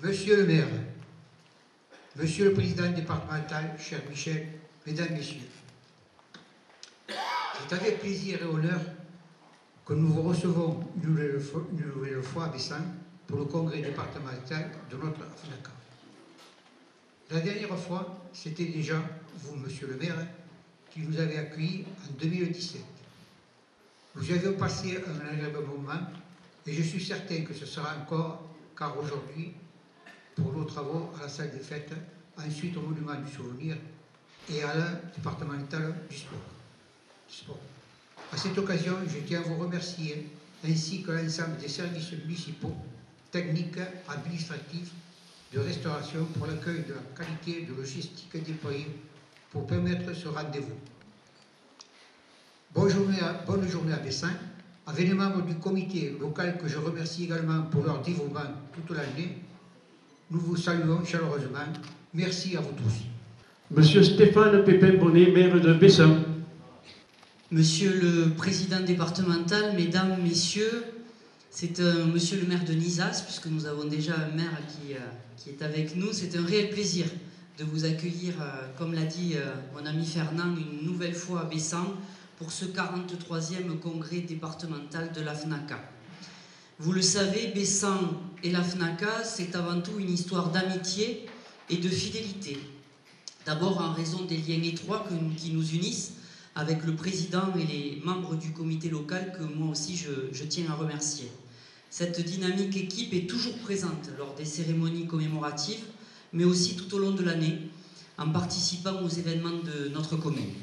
Monsieur le maire, monsieur le président départemental, cher Michel, mesdames, messieurs, c'est avec plaisir et honneur que nous vous recevons une nouvelle fois à Bessan pour le congrès départemental de notre FNACA. La dernière fois, c'était déjà vous, monsieur le maire, qui nous avez accueillis en 2017. Nous avions passé un agréable moment et je suis certain que ce sera encore, car aujourd'hui, pour nos travaux à la salle des fêtes, ensuite au monument du souvenir et à la départementale du sport. À cette occasion, je tiens à vous remercier, ainsi que l'ensemble des services municipaux, techniques, administratifs, de restauration pour l'accueil de la qualité de logistique déployée pour permettre ce rendez-vous. Bonne journée à Bessan, avec les membres du comité local que je remercie également pour leur dévouement toute l'année. Nous vous saluons chaleureusement. Merci à vous tous. Monsieur Stéphane Pépin-Bonnet, maire de Bessan. Monsieur le président départemental, mesdames, messieurs, c'est monsieur le maire de Nizas, puisque nous avons déjà un maire qui est avec nous. C'est un réel plaisir de vous accueillir, comme l'a dit mon ami Fernand, une nouvelle fois à Bessan pour ce 43e congrès départemental de la FNACA. Vous le savez, Bessan et la FNACA, c'est avant tout une histoire d'amitié et de fidélité. D'abord en raison des liens étroits qui nous unissent avec le président et les membres du comité local que moi aussi je tiens à remercier. Cette dynamique équipe est toujours présente lors des cérémonies commémoratives, mais aussi tout au long de l'année, en participant aux événements de notre commune.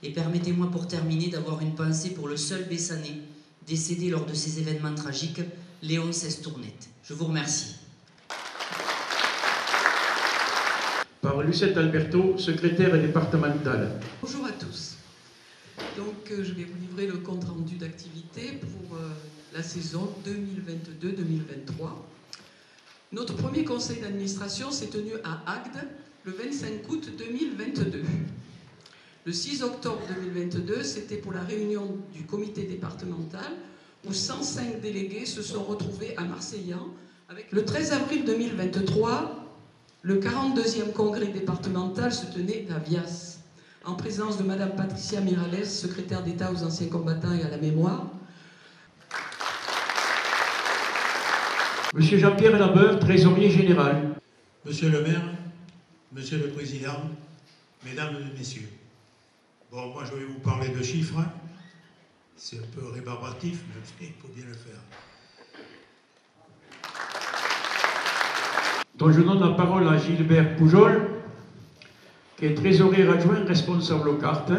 Et permettez-moi pour terminer d'avoir une pensée pour le seul Bessanais décédé lors de ces événements tragiques, Léon Sestournette. Je vous remercie. Par Lucette Alberto, secrétaire départementale. Bonjour à tous. Donc, je vais vous livrer le compte-rendu d'activité pour la saison 2022-2023. Notre premier conseil d'administration s'est tenu à Agde le 25 août 2022. Le 6 octobre 2022, c'était pour la réunion du comité départemental où 105 délégués se sont retrouvés à Marseillan. Le 13 avril 2023, le 42e congrès départemental se tenait à Vias, en présence de Madame Patricia Miralles, secrétaire d'État aux anciens combattants et à la mémoire. Monsieur Jean-Pierre Labeur, trésorier général. Monsieur le maire, monsieur le président, mesdames et messieurs. Bon, moi je vais vous parler de chiffres. C'est un peu rébarbatif, mais il faut bien le faire. Donc je donne la parole à Gilbert Poujol, qui est trésorier adjoint responsable aux cartes.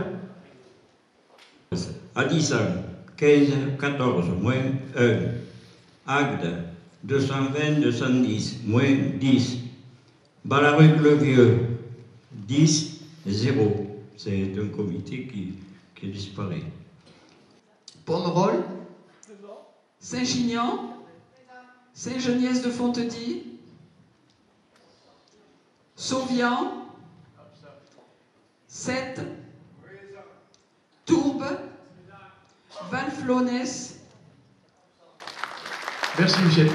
Adissan, 15, 14, moins 1. Agde, 220, 210, moins 10. Ballaruc-le-Vieux, 10, 0. C'est un comité qui disparaît. Pomerol, Saint-Chinian, Saint-Geniès-de-Fontedy, Sauvian, 7, Tourbe, Valflonès. Merci Michel.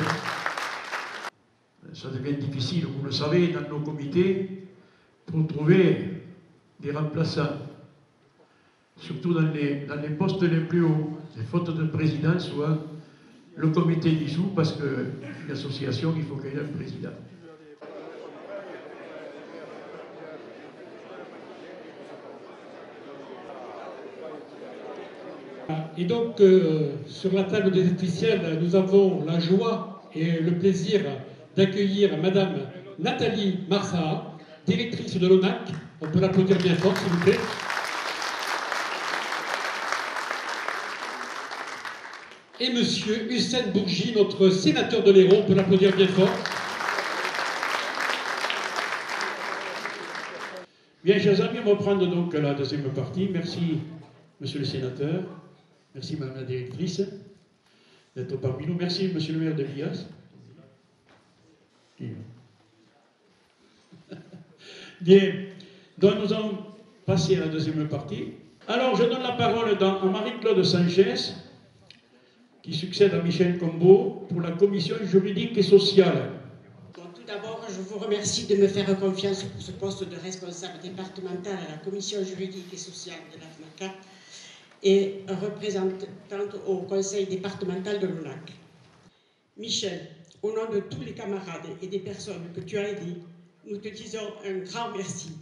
Ça devient difficile, vous le savez, dans nos comités, pour trouver des remplaçants, surtout dans les postes les plus hauts. C'est faute de président, soit le comité dissout, parce qu'une association, il faut qu'il y ait un président. Et donc, sur la table des officiels, nous avons la joie et le plaisir d'accueillir Madame Nathalie Marsa, directrice de l'ONAC. On peut l'applaudir bien fort, s'il vous plaît. Et Monsieur Hussein Bourgi, notre sénateur de l'Hérault. On peut l'applaudir bien fort. Bien, chers amis, on va prendre donc la deuxième partie. Merci, Monsieur le sénateur. Merci, Madame la directrice, d'être parmi nous. Merci, Monsieur le maire de Vias. Bien, donc nous allons passer à la deuxième partie. Alors, je donne la parole à Marie-Claude Sanchez, qui succède à Michel Combeau, pour la commission juridique et sociale. Compte d'abord, je vous remercie de me faire confiance pour ce poste de responsable départemental à la commission juridique et sociale de la FNACA et représentante au conseil départemental de l'ONAC. Michel, au nom de tous les camarades et des personnes que tu as aidées, nous te disons un grand merci.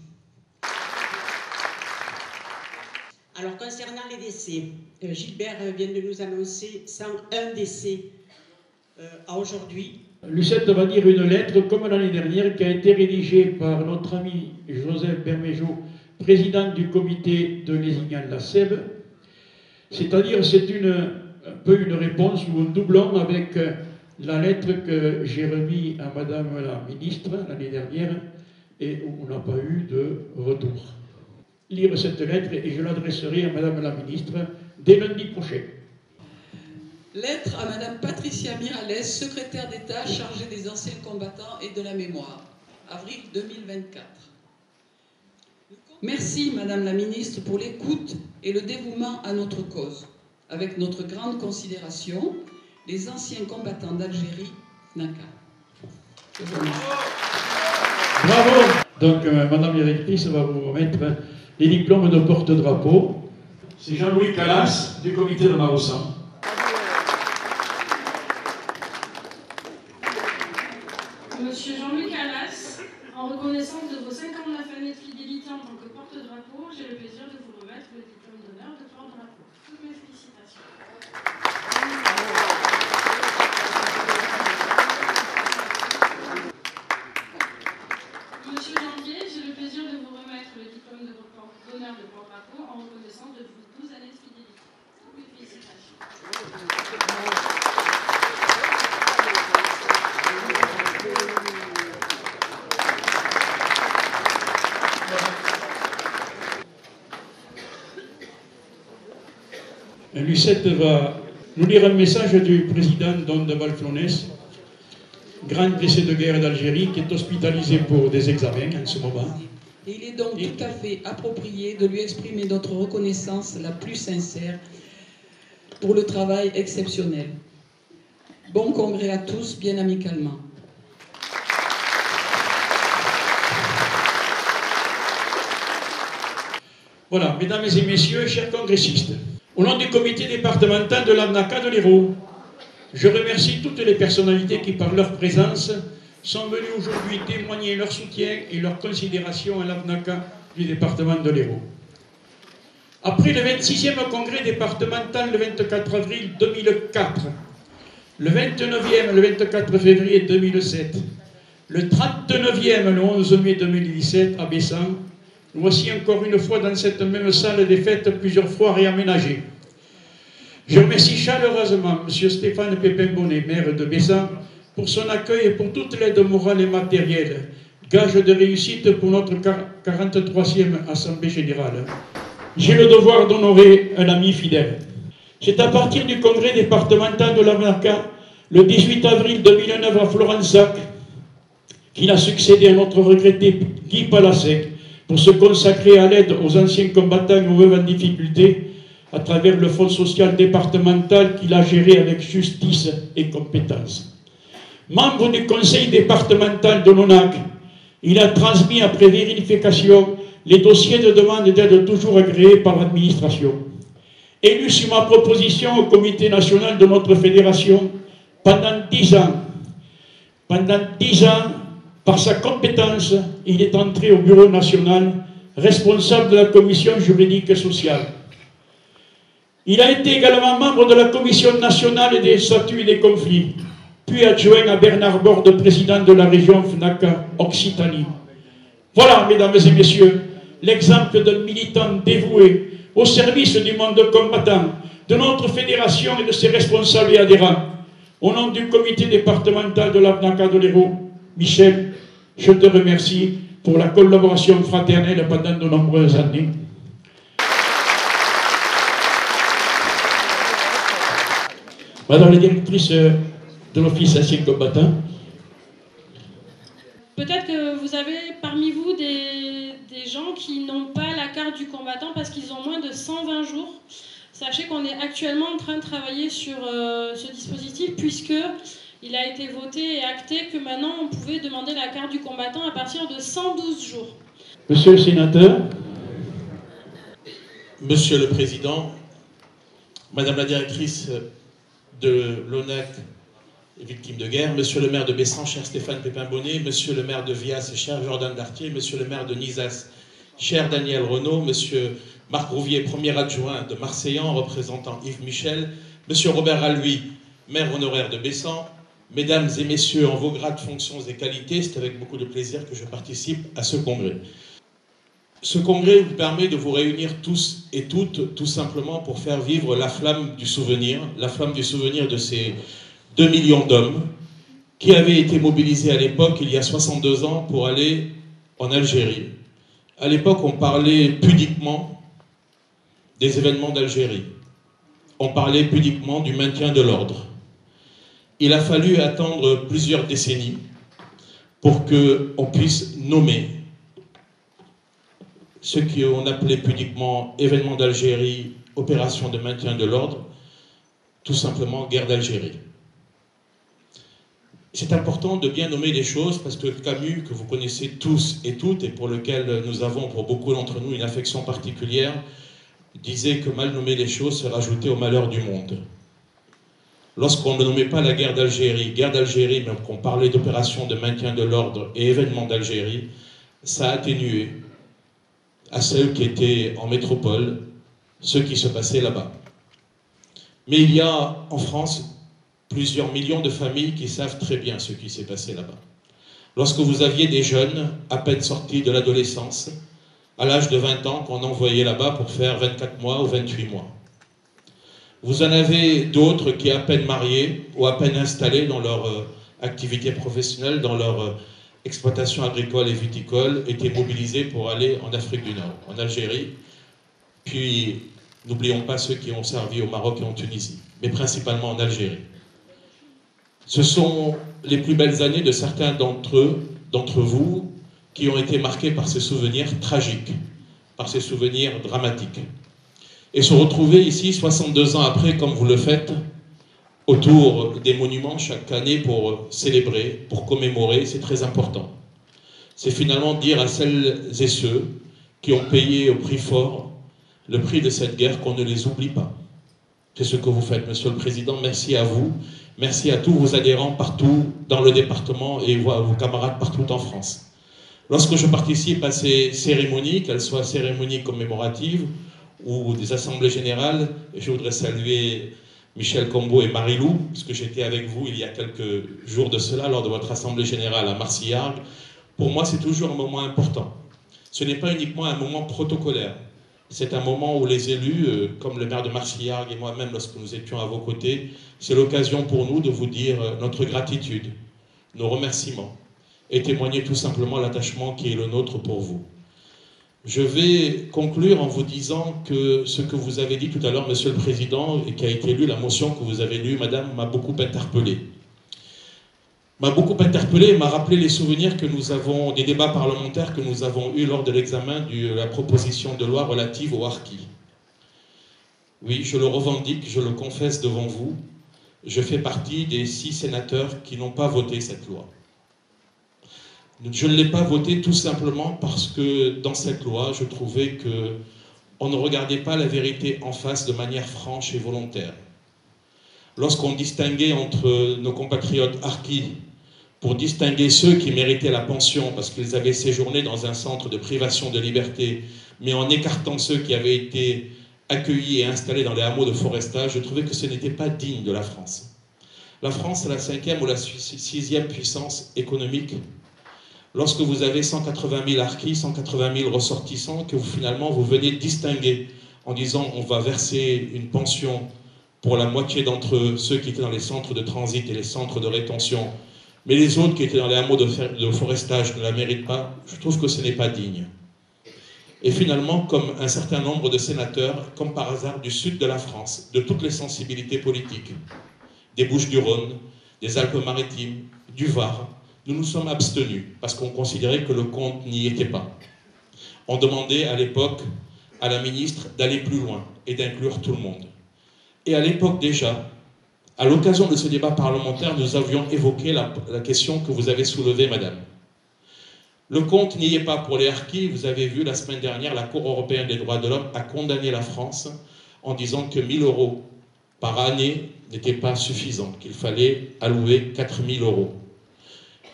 Alors, concernant les décès, Gilbert vient de nous annoncer 101 décès à aujourd'hui. Lucette va lire une lettre, comme l'année dernière, qui a été rédigée par notre ami Joseph Bermejo, président du comité de Lézignan-la-Sèbe. C'est-à-dire, c'est un peu une réponse ou un doublon avec la lettre que j'ai remise à Madame la ministre l'année dernière et où on n'a pas eu de retour. Lire cette lettre et je l'adresserai à Madame la ministre dès lundi prochain. Lettre à Madame Patricia Miralles, secrétaire d'État chargée des anciens combattants et de la mémoire, avril 2024. Merci Madame la ministre pour l'écoute et le dévouement à notre cause. Avec notre grande considération, les anciens combattants d'Algérie, FNACA. Bravo. Donc Madame la directrice va vous remettre les diplômes de porte-drapeau. C'est Jean-Louis Calas du comité de Maroussan. Monsieur Jean-Louis Calas, en reconnaissance de vos 59 années de fidélité en tant que porte-drapeau, j'ai le plaisir de vous remettre le diplôme d'honneur de porte-drapeau. Toutes mes félicitations. Monsieur Janvier, j'ai le plaisir de vous remettre le diplôme d'honneur de porte-drapeau en reconnaissance de vos 12 années de fidélité. Toutes mes félicitations. Lucette va nous lire un message du président Don de Valflonès, grand blessé de guerre d'Algérie, qui est hospitalisé pour des examens en ce moment. Et il est donc tout à fait approprié de lui exprimer notre reconnaissance la plus sincère pour le travail exceptionnel. Bon congrès à tous, bien amicalement. Voilà, mesdames et messieurs, chers congressistes, au nom du comité départemental de l'AFNACA de l'Hérault, je remercie toutes les personnalités qui, par leur présence, sont venues aujourd'hui témoigner leur soutien et leur considération à l'AFNACA du département de l'Hérault. Après le 26e congrès départemental le 24 avril 2004, le 29e le 24 février 2007, le 39e le 11 mai 2017 à Bessan, nous voici encore une fois dans cette même salle des fêtes plusieurs fois réaménagée. Je remercie chaleureusement M. Stéphane Pépin-Bonnet, maire de Bessan, pour son accueil et pour toute l'aide morale et matérielle, gage de réussite pour notre 43e Assemblée Générale. J'ai le devoir d'honorer un ami fidèle. C'est à partir du congrès départemental de l'AFNACA, le 18 avril 2009 à Florensac, qu'il a succédé à notre regretté Guy Palassec pour se consacrer à l'aide aux anciens combattants et aux veuves en difficulté à travers le fonds social départemental qu'il a géré avec justice et compétence. Membre du conseil départemental de l'ONAC, il a transmis après vérification les dossiers de demande d'aide toujours agréés par l'administration. Élu sur ma proposition au comité national de notre fédération pendant 10 ans. Pendant 10 ans, par sa compétence, il est entré au bureau national, responsable de la commission juridique et sociale. Il a été également membre de la commission nationale des statuts et des conflits, puis adjoint à Bernard Borde, président de la région FNACA Occitanie. Voilà, mesdames et messieurs, l'exemple d'un militant dévoué au service du monde combattant, de notre fédération et de ses responsables et adhérents. Au nom du comité départemental de l'AFNACA de l'Hérault, Michel, je te remercie pour la collaboration fraternelle pendant de nombreuses années. Madame la directrice de l'Office ancien combattant. Peut-être que vous avez parmi vous des gens qui n'ont pas la carte du combattant parce qu'ils ont moins de 120 jours. Sachez qu'on est actuellement en train de travailler sur ce dispositif puisque il a été voté et acté que maintenant on pouvait demander la carte du combattant à partir de 112 jours. Monsieur le sénateur. Monsieur le Président, Madame la directrice de l'ONAC, victime de guerre, Monsieur le maire de Bessan, cher Stéphane Pépin-Bonnet, Monsieur le maire de Vias, cher Jordan Dartier, Monsieur le maire de Nizas, cher Daniel Renaud, Monsieur Marc Rouvier, premier adjoint de Marseillan, représentant Yves Michel, Monsieur Robert Alluy, maire honoraire de Bessan, Mesdames et Messieurs, en vos grades, fonctions et qualités, c'est avec beaucoup de plaisir que je participe à ce congrès. Ce congrès vous permet de vous réunir tous et toutes, tout simplement pour faire vivre la flamme du souvenir de ces 2 millions d'hommes qui avaient été mobilisés à l'époque, il y a 62 ans, pour aller en Algérie. À l'époque, on parlait pudiquement des événements d'Algérie. On parlait pudiquement du maintien de l'ordre. Il a fallu attendre plusieurs décennies pour qu'on puisse nommer ce qu'on appelait pudiquement événements d'Algérie, opération de maintien de l'ordre, tout simplement guerre d'Algérie. C'est important de bien nommer les choses parce que Camus, que vous connaissez tous et toutes, et pour lequel nous avons pour beaucoup d'entre nous une affection particulière, disait que mal nommer les choses, c'est rajouter au malheur du monde. Lorsqu'on ne nommait pas la guerre d'Algérie, mais qu'on parlait d'opération de maintien de l'ordre et événements d'Algérie, ça a atténué à ceux qui étaient en métropole, ce qui se passait là-bas. Mais il y a en France plusieurs millions de familles qui savent très bien ce qui s'est passé là-bas. Lorsque vous aviez des jeunes à peine sortis de l'adolescence, à l'âge de 20 ans, qu'on envoyait là-bas pour faire 24 mois ou 28 mois. Vous en avez d'autres qui, à peine mariés ou à peine installés dans leur activité professionnelle, dans leur exploitation agricole et viticole, étaient mobilisés pour aller en Afrique du Nord, en Algérie. Puis, n'oublions pas ceux qui ont servi au Maroc et en Tunisie, mais principalement en Algérie. Ce sont les plus belles années de certains d'entre vous, qui ont été marqués par ces souvenirs tragiques, par ces souvenirs dramatiques. Et se retrouver ici, 62 ans après, comme vous le faites, autour des monuments chaque année pour célébrer, pour commémorer, c'est très important. C'est finalement dire à celles et ceux qui ont payé au prix fort le prix de cette guerre qu'on ne les oublie pas. C'est ce que vous faites, Monsieur le Président. Merci à vous. Merci à tous vos adhérents partout dans le département et vos camarades partout en France. Lorsque je participe à ces cérémonies, qu'elles soient cérémonies commémoratives ou des assemblées générales, et je voudrais saluer Michel Combeau et Marie-Lou, puisque j'étais avec vous il y a quelques jours de cela, lors de votre assemblée générale à Marcillargues. Pour moi, c'est toujours un moment important. Ce n'est pas uniquement un moment protocolaire. C'est un moment où les élus, comme le maire de Marcillargues et moi-même, lorsque nous étions à vos côtés, c'est l'occasion pour nous de vous dire notre gratitude, nos remerciements, et témoigner tout simplement l'attachement qui est le nôtre pour vous. Je vais conclure en vous disant que ce que vous avez dit tout à l'heure, Monsieur le Président, et qui a été lu, la motion que vous avez lue, Madame, m'a beaucoup interpellé. M'a beaucoup interpellé et m'a rappelé les souvenirs que nous avons, des débats parlementaires que nous avons eus lors de l'examen de la proposition de loi relative au harkis. Oui, je le revendique, je le confesse devant vous, je fais partie des 6 sénateurs qui n'ont pas voté cette loi. Je ne l'ai pas votée tout simplement parce que dans cette loi, je trouvais qu'on ne regardait pas la vérité en face de manière franche et volontaire. Lorsqu'on distinguait entre nos compatriotes harkis, pour distinguer ceux qui méritaient la pension parce qu'ils avaient séjourné dans un centre de privation de liberté, mais en écartant ceux qui avaient été accueillis et installés dans les hameaux de forestage, je trouvais que ce n'était pas digne de la France. La France est la 5e ou la 6e puissance économique. Lorsque vous avez 180 000 harkis, 180 000 ressortissants, que finalement vous venez distinguer en disant on va verser une pension pour la moitié d'entre eux, ceux qui étaient dans les centres de transit et les centres de rétention, mais les autres qui étaient dans les hameaux de forestage ne la méritent pas, je trouve que ce n'est pas digne. Et finalement, comme un certain nombre de sénateurs, comme par hasard du sud de la France, de toutes les sensibilités politiques, des Bouches-du-Rhône, des Alpes-Maritimes, du Var, nous nous sommes abstenus parce qu'on considérait que le compte n'y était pas. On demandait à l'époque à la ministre d'aller plus loin et d'inclure tout le monde. Et à l'époque déjà, À l'occasion de ce débat parlementaire, nous avions évoqué la question que vous avez soulevée, madame. Le compte n'y est pas pour les harkis. Vous avez vu la semaine dernière, la Cour européenne des droits de l'homme a condamné la France en disant que 1 000 € par année n'était pas suffisant, qu'il fallait allouer 4 000 €.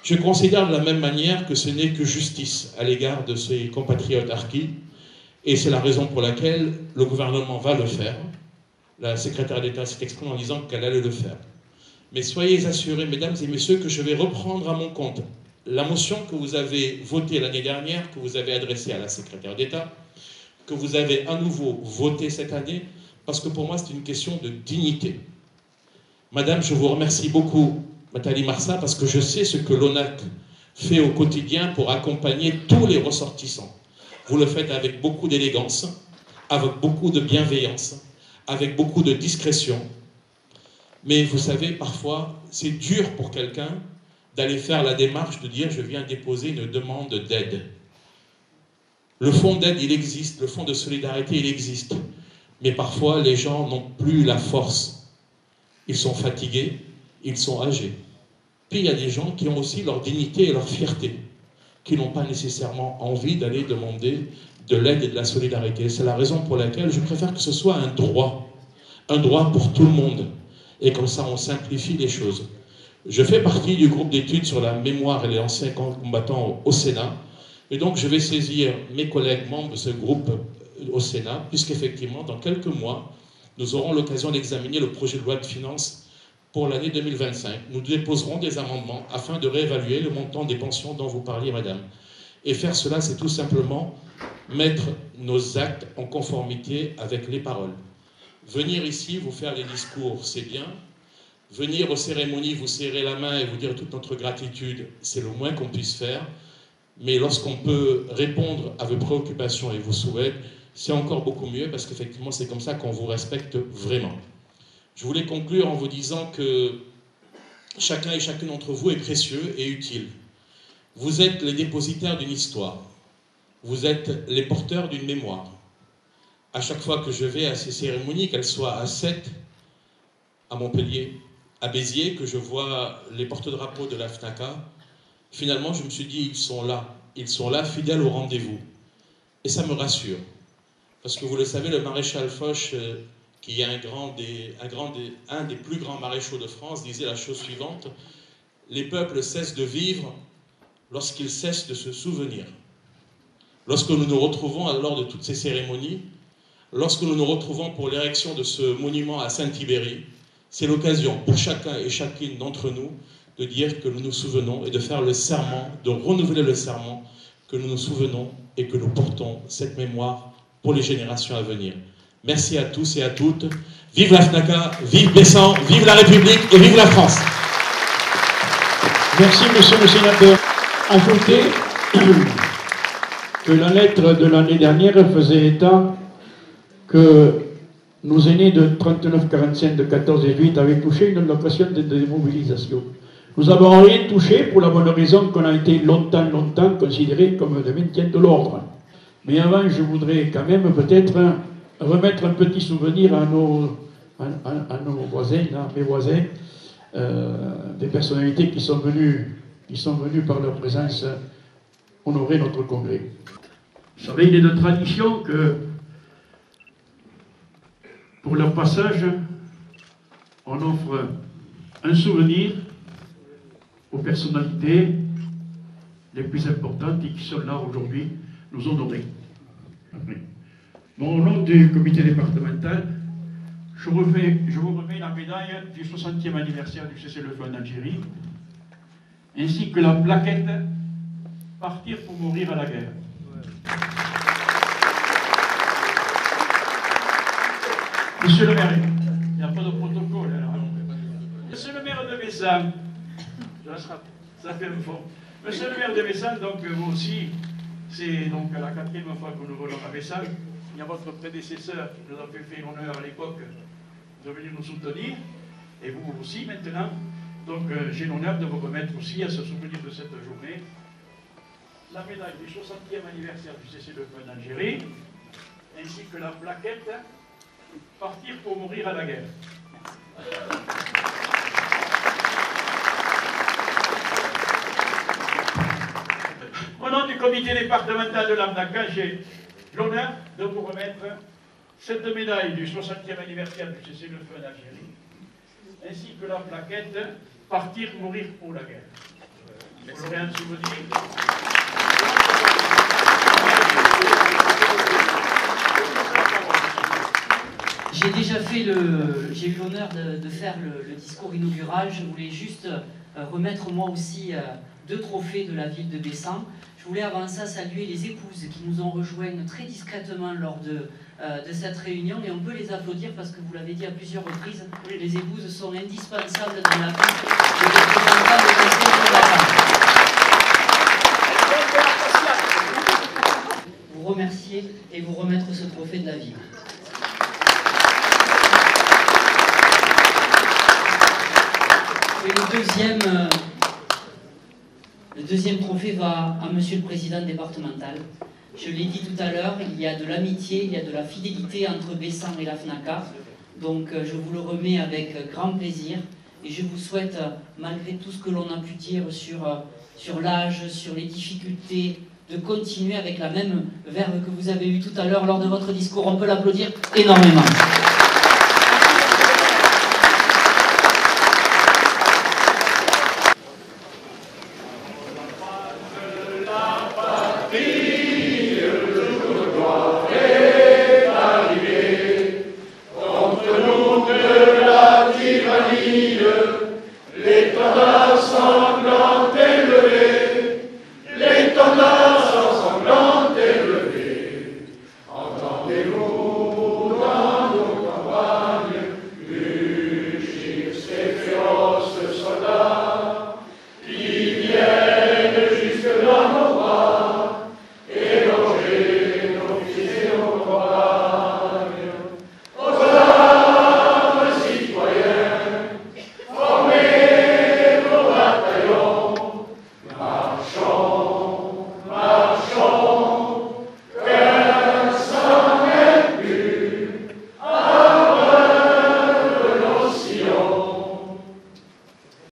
Je considère de la même manière que ce n'est que justice à l'égard de ces compatriotes harkis, et c'est la raison pour laquelle le gouvernement va le faire. La secrétaire d'État s'est exprimée en disant qu'elle allait le faire. Mais soyez assurés, mesdames et messieurs, que je vais reprendre à mon compte la motion que vous avez votée l'année dernière, que vous avez adressée à la secrétaire d'État, que vous avez à nouveau votée cette année, parce que pour moi c'est une question de dignité. Madame, je vous remercie beaucoup, Nathalie Marsa, parce que je sais ce que l'ONAC fait au quotidien pour accompagner tous les ressortissants. Vous le faites avec beaucoup d'élégance, avec beaucoup de bienveillance, avec beaucoup de discrétion. Mais vous savez, parfois, c'est dur pour quelqu'un d'aller faire la démarche de dire « je viens déposer une demande d'aide ». Le fonds d'aide, il existe, le fonds de solidarité, il existe. Mais parfois, les gens n'ont plus la force. Ils sont fatigués, ils sont âgés. Puis il y a des gens qui ont aussi leur dignité et leur fierté, qui n'ont pas nécessairement envie d'aller demander de l'aide et de la solidarité. C'est la raison pour laquelle je préfère que ce soit un droit pour tout le monde. Et comme ça, on simplifie les choses. Je fais partie du groupe d'études sur la mémoire et les anciens combattants au Sénat. Et donc, je vais saisir mes collègues membres de ce groupe au Sénat, puisqu'effectivement, dans quelques mois, nous aurons l'occasion d'examiner le projet de loi de finances pour l'année 2025. Nous déposerons des amendements afin de réévaluer le montant des pensions dont vous parliez, madame. Et faire cela, c'est tout simplement mettre nos actes en conformité avec les paroles. Venir ici, vous faire des discours, c'est bien. Venir aux cérémonies, vous serrer la main et vous dire toute notre gratitude, c'est le moins qu'on puisse faire. Mais lorsqu'on peut répondre à vos préoccupations et vos souhaits, c'est encore beaucoup mieux parce qu'effectivement, c'est comme ça qu'on vous respecte vraiment. Je voulais conclure en vous disant que chacun et chacune d'entre vous est précieux et utile. Vous êtes les dépositaires d'une histoire. Vous êtes les porteurs d'une mémoire. À chaque fois que je vais à ces cérémonies, qu'elles soient à Sète, à Montpellier, à Béziers, que je vois les porte-drapeaux de la FNACA, finalement, je me suis dit, ils sont là, fidèles au rendez-vous. Et ça me rassure. Parce que vous le savez, le maréchal Foch, qui est un des plus grands maréchaux de France, disait la chose suivante: les peuples cessent de vivre lorsqu'ils cessent de se souvenir. Lorsque nous nous retrouvons lors de toutes ces cérémonies, lorsque nous nous retrouvons pour l'érection de ce monument à Saint-Tibéri, c'est l'occasion pour chacun et chacune d'entre nous de dire que nous nous souvenons et de faire le serment, de renouveler le serment, que nous nous souvenons et que nous portons cette mémoire pour les générations à venir. Merci à tous et à toutes. Vive la FNACA, vive Bessan, vive la République et vive la France. Merci, monsieur le sénateur. Ajoutez que la lettre de l'année dernière faisait état que nos aînés de 39-45, de 14 et 8 avaient touché une allocation de démobilisation. Nous n'avons rien touché pour la bonne raison qu'on a été longtemps considérés comme des maintiens de l'ordre. Mais avant, je voudrais quand même peut-être remettre un petit souvenir à nos voisins, à mes voisins, des personnalités qui sont venues par leur présence honorer notre congrès. Vous savez, il est de tradition que pour leur passage, on offre un souvenir aux personnalités les plus importantes et qui sont là aujourd'hui nous honorer. Bon, au nom du comité départemental, je vous remets la médaille du 60e anniversaire du cessez-le-feu en Algérie, ainsi que la plaquette « Partir pour mourir à la guerre ». Monsieur le maire, il n'y a pas de protocole. Alors. Monsieur le maire de Bessan, ça fait un fond. Monsieur le maire de Bessan, donc vous aussi, c'est donc la 4e fois que nous venons à Bessan. Il y a votre prédécesseur qui nous a fait l'honneur à l'époque de venir nous soutenir, et vous aussi maintenant. Donc j'ai l'honneur de vous remettre aussi à ce souvenir de cette journée la médaille du 60e anniversaire du cessez-le-feu en Algérie, ainsi que la plaquette « Partir pour mourir à la guerre ». comité départemental de l'AFNACA, j'ai l'honneur de vous remettre cette médaille du 60e anniversaire du cessez-le-feu en Algérie, ainsi que la plaquette « Partir, mourir pour la guerre ». Vous l'aurez en souvenir. J'ai déjà fait j'ai eu l'honneur de faire le discours inaugural. Je voulais juste remettre moi aussi 2 trophées de la ville de Bessan. Je voulais avant ça saluer les épouses qui nous ont rejoints très discrètement lors de cette réunion, et on peut les applaudir parce que vous l'avez dit à plusieurs reprises, les épouses sont indispensables dans la vie des représentants des conseils de la femme. Vous remercier et vous remettre ce trophée de la ville. Et le deuxième trophée va à Monsieur le Président départemental. Je l'ai dit tout à l'heure, il y a de l'amitié, il y a de la fidélité entre Bessan et la FNACA. Donc je vous le remets avec grand plaisir. Et je vous souhaite, malgré tout ce que l'on a pu dire sur l'âge, sur les difficultés, de continuer avec la même verve que vous avez eue tout à l'heure lors de votre discours. On peut l'applaudir énormément.